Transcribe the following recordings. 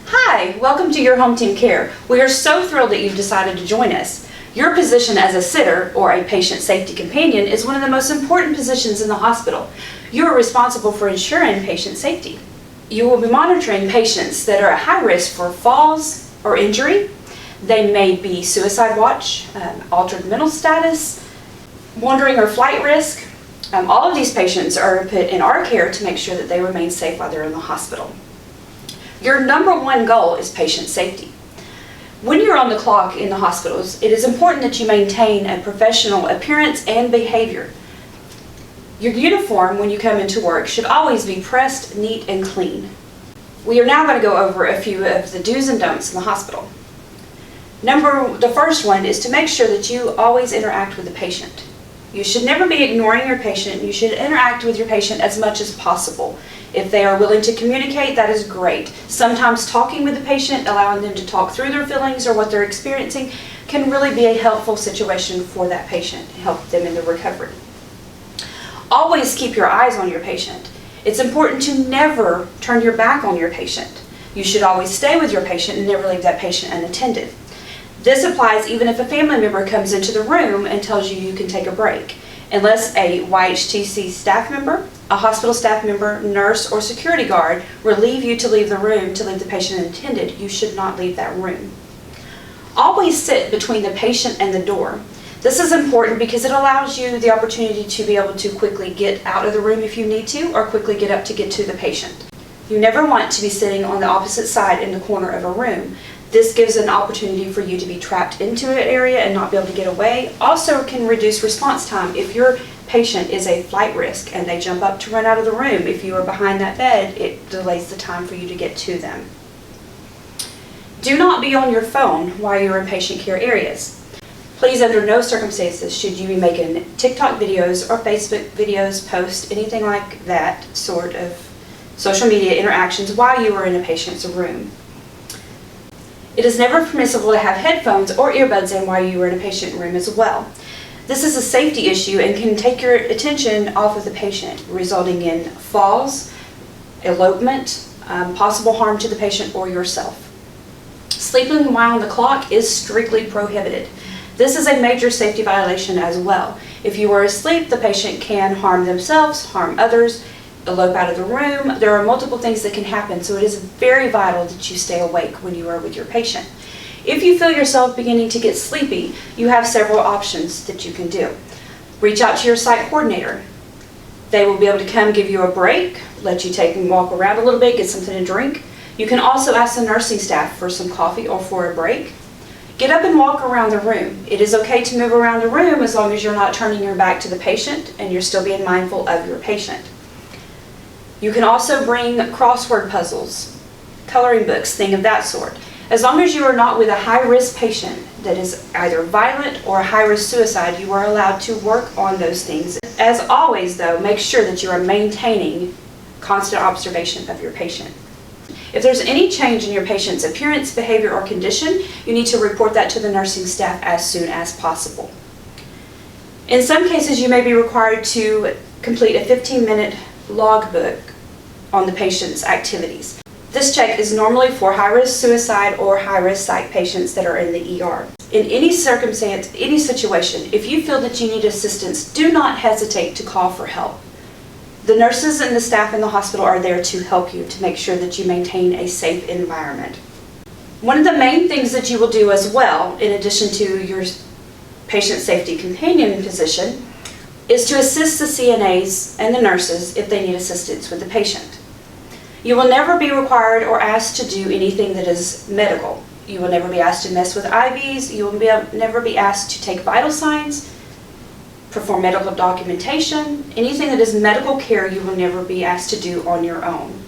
Hi, welcome to Your Home Team Care. We are so thrilled that you've decided to join us. Your position as a sitter or a patient safety companion is one of the most important positions in the hospital. You are responsible for ensuring patient safety. You will be monitoring patients that are at high risk for falls or injury. They may be suicide watch, altered mental status, wandering or flight risk. All of these patients are put in our care to make sure that they remain safe while they're in the hospital. Your number one goal is patient safety. When you're on the clock in the hospitals, it is important that you maintain a professional appearance and behavior. Your uniform when you come into work should always be pressed, neat, and clean. We are now going to go over a few of the do's and don'ts in the hospital. The first one is to make sure that you always interact with the patient. You should never be ignoring your patient. You should interact with your patient as much as possible. If they are willing to communicate, that is great. Sometimes talking with the patient, allowing them to talk through their feelings or what they're experiencing, can really be a helpful situation for that patient, help them in the recovery. Always keep your eyes on your patient. It's important to never turn your back on your patient. You should always stay with your patient and never leave that patient unattended. This applies even if a family member comes into the room and tells you you can take a break. Unless a YHTC staff member, a hospital staff member, nurse, or security guard relieve you to leave the room to leave the patient unattended, you should not leave that room. Always sit between the patient and the door. This is important because it allows you the opportunity to be able to quickly get out of the room if you need to, or quickly get up to get to the patient. You never want to be sitting on the opposite side in the corner of a room. This gives an opportunity for you to be trapped into an area and not be able to get away. Also can reduce response time. If your patient is a flight risk and they jump up to run out of the room, if you are behind that bed, it delays the time for you to get to them. Do not be on your phone while you're in patient care areas. Please, under no circumstances should you be making TikTok videos or Facebook videos, posts, anything like that sort of social media interactions while you are in a patient's room. It is never permissible to have headphones or earbuds in while you are in a patient room as well. This is a safety issue and can take your attention off of the patient, resulting in falls, elopement, possible harm to the patient or yourself. Sleeping while on the clock is strictly prohibited. This is a major safety violation as well. If you are asleep, the patient can harm themselves, harm others, elope out of the room. There are multiple things that can happen, so it is very vital that you stay awake when you are with your patient. If you feel yourself beginning to get sleepy, you have several options that you can do. Reach out to your site coordinator. They will be able to come give you a break, let you take and walk around a little bit, get something to drink. You can also ask the nursing staff for some coffee or for a break. Get up and walk around the room. It is okay to move around the room as long as you're not turning your back to the patient and you're still being mindful of your patient. You can also bring crossword puzzles, coloring books, things of that sort. As long as you are not with a high-risk patient that is either violent or high-risk suicide, you are allowed to work on those things. As always, though, make sure that you are maintaining constant observation of your patient. If there's any change in your patient's appearance, behavior, or condition, you need to report that to the nursing staff as soon as possible. In some cases, you may be required to complete a 15-minute logbook on the patient's activities. This check is normally for high-risk suicide or high-risk psych patients that are in the ER. In any circumstance, any situation, if you feel that you need assistance, do not hesitate to call for help. The nurses and the staff in the hospital are there to help you to make sure that you maintain a safe environment. One of the main things that you will do as well, in addition to your patient safety companion position, is to assist the CNAs and the nurses if they need assistance with the patient. You will never be required or asked to do anything that is medical. You will never be asked to mess with IVs. You will never be asked to take vital signs, perform medical documentation. Anything that is medical care, you will never be asked to do on your own.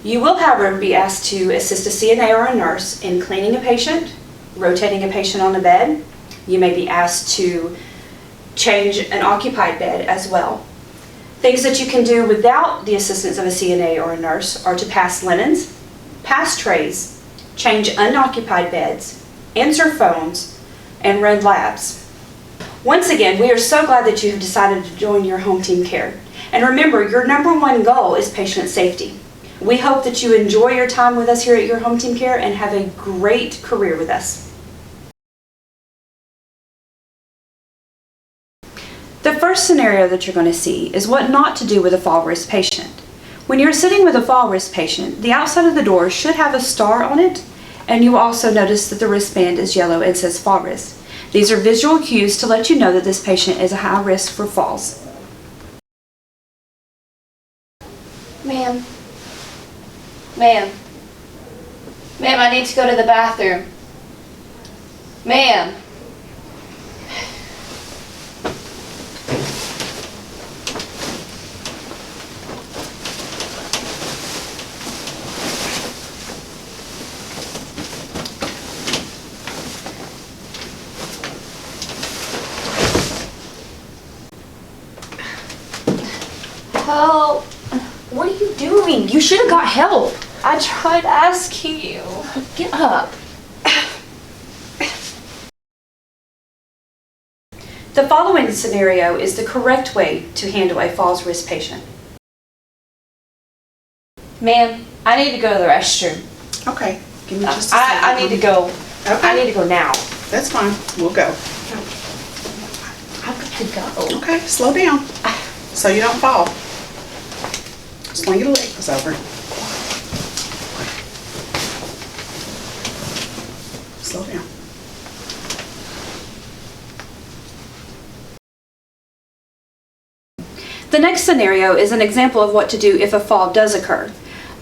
You will, however, be asked to assist a CNA or a nurse in cleaning a patient, rotating a patient on a bed. You may be asked to change an occupied bed as well. Things that you can do without the assistance of a CNA or a nurse are to pass linens, pass trays, change unoccupied beds, answer phones, and run labs. Once again, we are so glad that you have decided to join Your Home Team Care. And remember, your number one goal is patient safety. We hope that you enjoy your time with us here at Your Home Team Care and have a great career with us. The first scenario that you're going to see is what not to do with a fall risk patient. When you're sitting with a fall risk patient, the outside of the door should have a star on it, and you will also notice that the wristband is yellow and says fall risk. These are visual cues to let you know that this patient is a high risk for falls. Ma'am. Ma'am. Ma'am, I need to go to the bathroom. Ma'am. Help. What are you doing? You should have got help. I tried asking you. Get up. The following scenario is the correct way to handle a falls risk patient. Ma'am, I need to go to the restroom. Okay, give me just a second. I need to go. Okay. I need to go now. That's fine, we'll go. I've got to go. Okay, slow down, so you don't fall. Swing your legs over. Slow down. The next scenario is an example of what to do if a fall does occur.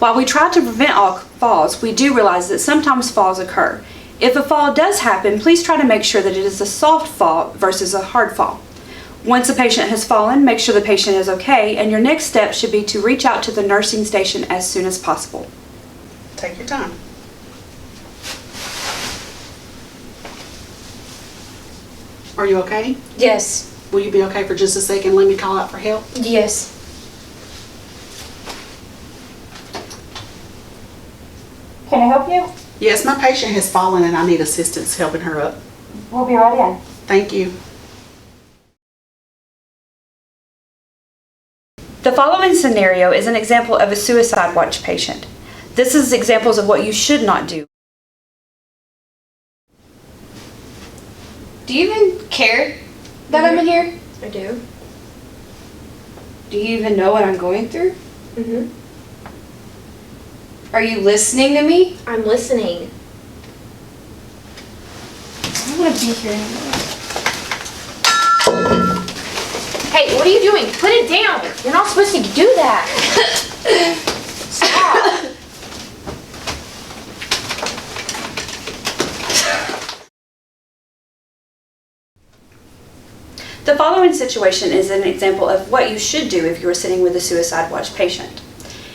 While we try to prevent all falls, we do realize that sometimes falls occur. If a fall does happen, please try to make sure that it is a soft fall versus a hard fall. Once a patient has fallen, make sure the patient is okay, and your next step should be to reach out to the nursing station as soon as possible. Take your time. Are you okay? Yes. Will you be okay for just a second? Let me call out for help. Yes. Can I help you? Yes, my patient has fallen and I need assistance helping her up. We'll be right in. Thank you. The following scenario is an example of a suicide watch patient. This is examples of what you should not do. Do you even care that I'm in here? I do. Do you even know what I'm going through? Mm-hmm. Are you listening to me? I'm listening. I don't want to be here anymore. Hey, what are you doing? Put it down. You're not supposed to do that. Stop. The following situation is an example of what you should do if you are sitting with a suicide watch patient.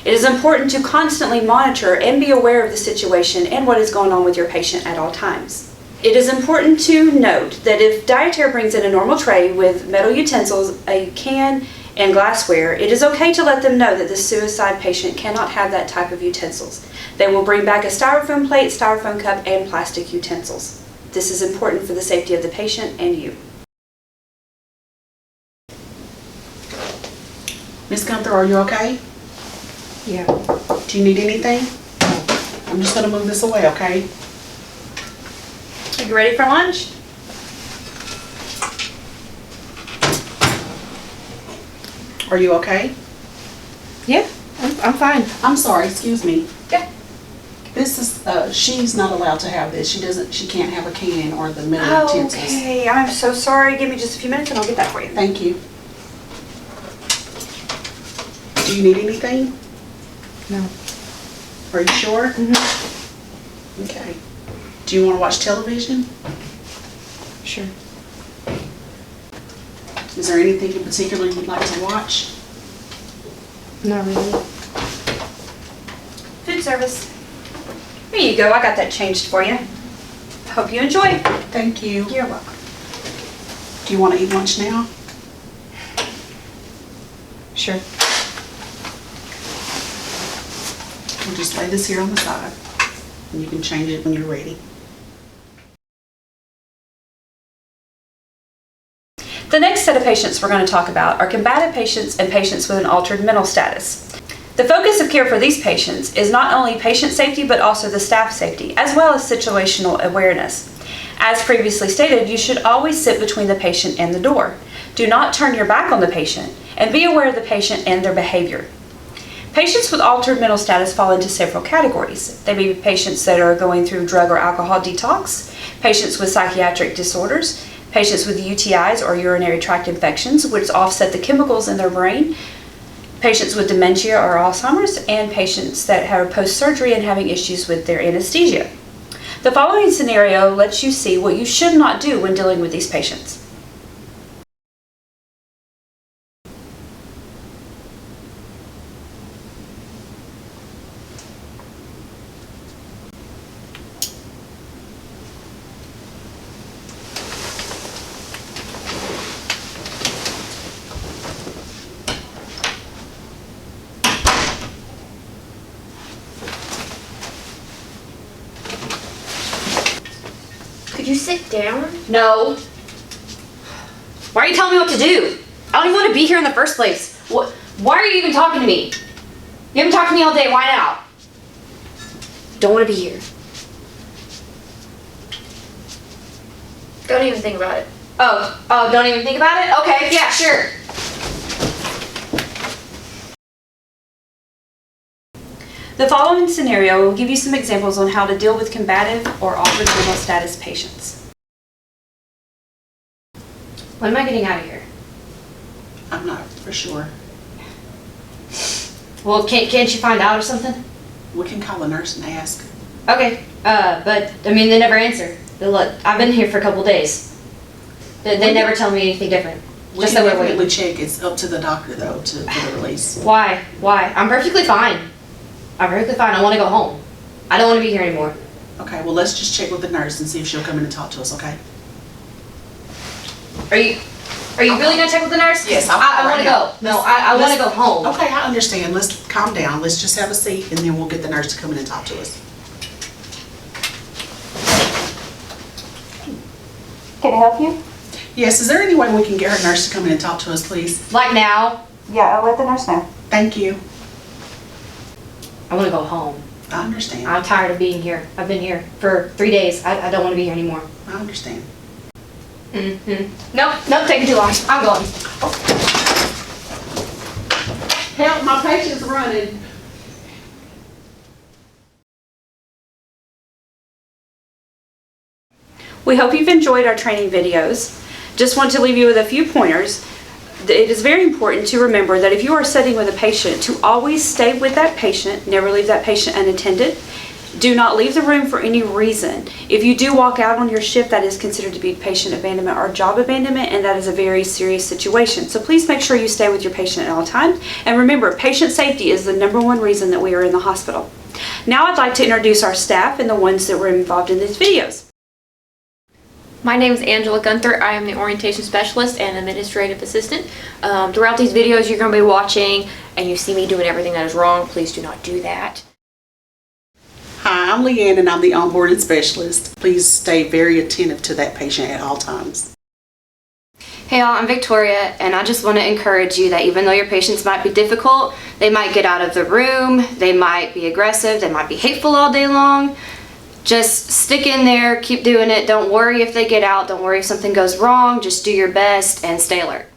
It is important to constantly monitor and be aware of the situation and what is going on with your patient at all times. It is important to note that if dietary brings in a normal tray with metal utensils, a can, and glassware, it is okay to let them know that the suicide patient cannot have that type of utensils. They will bring back a styrofoam plate, styrofoam cup, and plastic utensils. This is important for the safety of the patient and you. Miss Gunther, are you okay? Yeah. Do you need anything? I'm just gonna move this away, okay? Are you ready for lunch? Are you okay? Yeah, I'm fine. I'm sorry, excuse me. Yeah. This is, she's not allowed to have this. She can't have a can or the metal utensils. Okay, I'm so sorry. Give me just a few minutes and I'll get that for you. Thank you. Do you need anything? No. Are you sure? Mm-hmm. Okay. Do you want to watch television? Sure. Is there anything in particular you'd like to watch? Not really. Food service. Here you go. I got that changed for you. Hope you enjoy. Thank you. You're welcome. Do you want to eat lunch now? Sure. We'll just lay this here on the side, and you can change it when you're ready. The The next set of patients we're going to talk about are combative patients and patients with an altered mental status. The focus of care for these patients is not only patient safety but also the staff safety, as well as situational awareness. As previously stated, you should always sit between the patient and the door. Do not turn your back on the patient, and be aware of the patient and their behavior. Patients with altered mental status fall into several categories. They may be patients that are going through drug or alcohol detox, patients with psychiatric disorders, patients with UTIs or urinary tract infections, which offset the chemicals in their brain, patients with dementia or Alzheimer's, and patients that are post-surgery and having issues with their anesthesia. The following scenario lets you see what you should not do when dealing with these patients. Could you sit down? No. Why are you telling me what to do? I don't even want to be here in the first place. Why are you even talking to me? You haven't talked to me all day. Why now? Don't want to be here. Don't even think about it. Oh, don't even think about it? Okay, yeah, sure. The following scenario will give you some examples on how to deal with combative or altered mental status patients. When am I getting out of here? I'm not for sure. Well, can't you find out or something? We can call a nurse and ask. Okay, but, I mean, they never answer. Look, I've been here for a couple days. They never tell me anything different. We Just can that we're definitely waiting. check. It's up to the doctor though for the release. Why? I'm perfectly fine. I'm perfectly fine. I want to go home. I don't want to be here anymore. Okay, well let's just check with the nurse and see if she'll come in and talk to us, okay? Are you really gonna check with the nurse? Yes, I'll I call want right to now. go. No, I want to go home. Okay, I understand. Let's calm down. Let's just have a seat and then we'll get the nurse to come in and talk to us. Can I help you? Yes, is there any way we can get her nurse to come in and talk to us, please? Like now? Yeah, I'll let the nurse know. Thank you. I want to go home. I understand. I'm tired of being here. I've been here for 3 days. I don't want to be here anymore. I understand. Nope, taking too long. I'm going. Help, my patient's running. We hope you've enjoyed our training videos. Just want to leave you with a few pointers. It is very important to remember that if you are sitting with a patient, to always stay with that patient, never leave that patient unattended. Do not leave the room for any reason. If you do walk out on your shift, that is considered to be patient abandonment or job abandonment, and that is a very serious situation. So please make sure you stay with your patient at all times. And remember, patient safety is the #1 reason that we are in the hospital. Now I'd like to introduce our staff and the ones that were involved in these videos. My name is Angela Gunther. I am the orientation specialist and administrative assistant. Throughout these videos you're going to be watching and you see me doing everything that is wrong, please do not do that. Hi, I'm Leanne and I'm the onboarding specialist. Please stay very attentive to that patient at all times. Hey y'all, I'm Victoria, and I just want to encourage you that even though your patients might be difficult, they might get out of the room, they might be aggressive, they might be hateful all day long. Just stick in there, keep doing it. Don't worry if they get out, don't worry if something goes wrong, just do your best and stay alert.